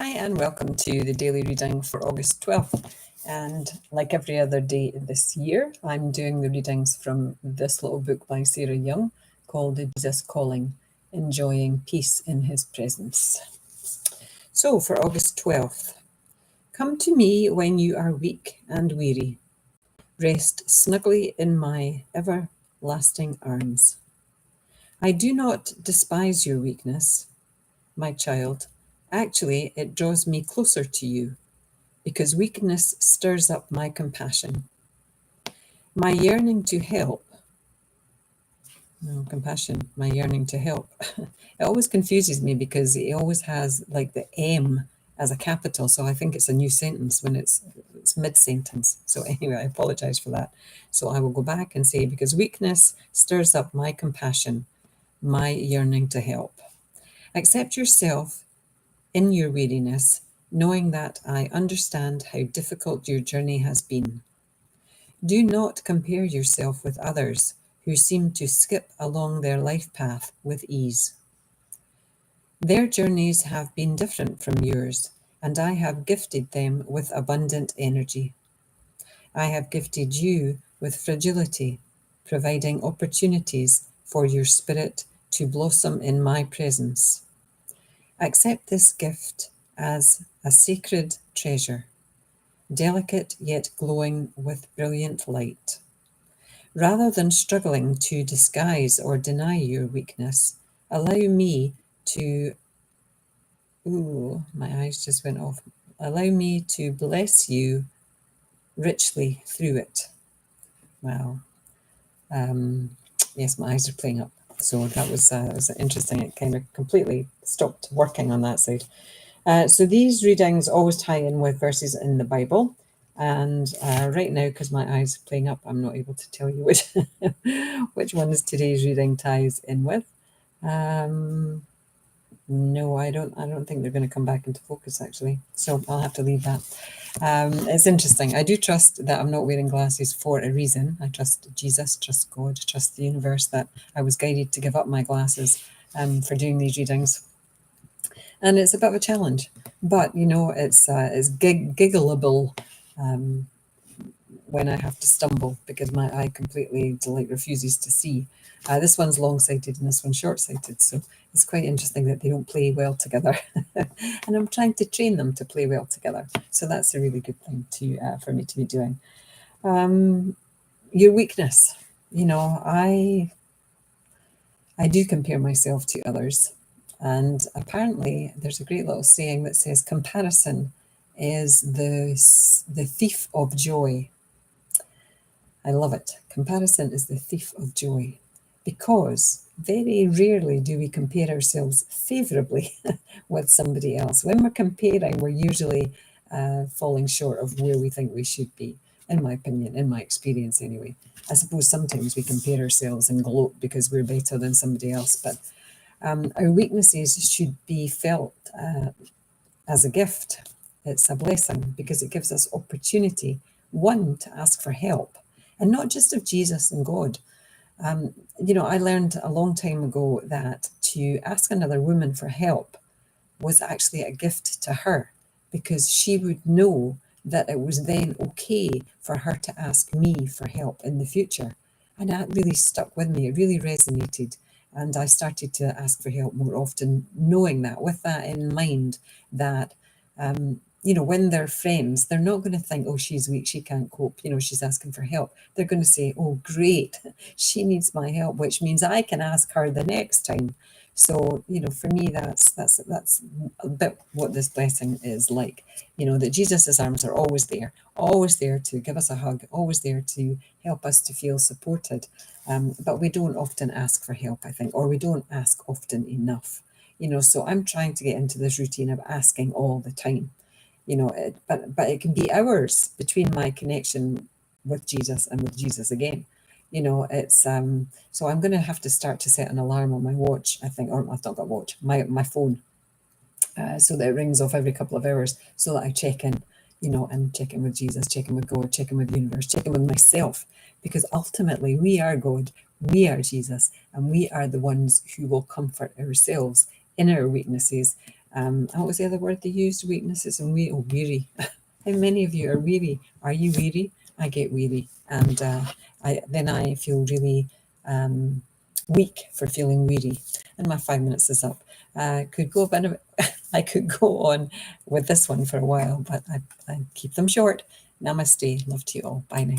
Hi and welcome to the daily reading for August 12th. And like every other day this year, I'm doing the readings from this little book by Sarah Young called The Jesus Calling, Enjoying Peace in His Presence. So for August 12th, come to me when you are weak and weary. Rest snugly in my everlasting arms. I do not despise your weakness, my child. Actually, it draws me closer to you, because weakness stirs up my compassion. My yearning to help. No, compassion, my yearning to help. It always confuses me because it always has like the M as a capital. So I think it's a new sentence when it's mid-sentence. So anyway, I apologize for that. So I will go back and say, because weakness stirs up my compassion, my yearning to help. Accept yourself in your weariness, knowing that I understand how difficult your journey has been. Do not compare yourself with others who seem to skip along their life path with ease. Their journeys have been different from yours, and I have gifted them with abundant energy. I have gifted you with fragility, providing opportunities for your spirit to blossom in my presence. Accept this gift as a sacred treasure, delicate yet glowing with brilliant light. Rather than struggling to disguise or deny your weakness, allow me to, my eyes just went off. Allow me to bless you richly through it. Wow. Yes, my eyes are playing up. So that was interesting. It kind of completely stopped working on that side. So these readings always tie in with verses in the Bible. And right now, because my eyes are playing up, I'm not able to tell you which ones today's reading ties in with. No, I don't think they're going to come back into focus, actually. So I'll have to leave that. It's interesting. I do trust that I'm not wearing glasses for a reason. I trust Jesus, trust God, trust the universe that I was guided to give up my glasses for doing these readings. And it's a bit of a challenge, but it's giggleable when I have to stumble because my eye completely refuses to see. This one's long-sighted and this one's short-sighted, so it's quite interesting that they don't play well together. And I'm trying to train them to play well together, so that's a really good thing for me to be doing. Your weakness, I do compare myself to others. And apparently there's a great little saying that says comparison is the thief of joy. I love it. Comparison is the thief of joy, because very rarely do we compare ourselves favorably with somebody else. When we're comparing, we're usually falling short of where we think we should be, in my opinion, in my experience anyway. I suppose sometimes we compare ourselves and gloat because we're better than somebody else, but our weaknesses should be felt as a gift. It's a blessing because it gives us opportunity, one, to ask for help, and not just of Jesus and God. I learned a long time ago that to ask another woman for help was actually a gift to her, because she would know that it was then okay for her to ask me for help in the future. And that really stuck with me. It really resonated. And I started to ask for help more often, knowing that, with that in mind, that, when they're friends, they're not going to think, oh, she's weak, she can't cope, she's asking for help. They're going to say, oh, great, she needs my help, which means I can ask her the next time. So, for me, that's a bit what this blessing is like, that Jesus's arms are always there to give us a hug, always there to help us to feel supported. But we don't often ask for help, I think, or we don't ask often enough, so I'm trying to get into this routine of asking all the time, but it can be hours between my connection with Jesus and with Jesus again. It's so I'm going to have to start to set an alarm on my watch, I think, or I've not got a watch, my phone, so that it rings off every couple of hours, so that I check in, and check in with Jesus, check in with God, check in with the universe, check in with myself, because ultimately we are God, we are Jesus, and we are the ones who will comfort ourselves in our weaknesses, What was the other word they used? Weaknesses and weary. How many of you are weary? Are you weary? I get weary, and I feel really weak for feeling weary. And my 5 minutes is up. Could go a bit of, I could go on with this one for a while, but I keep them short. Namaste. Love to you all. Bye now.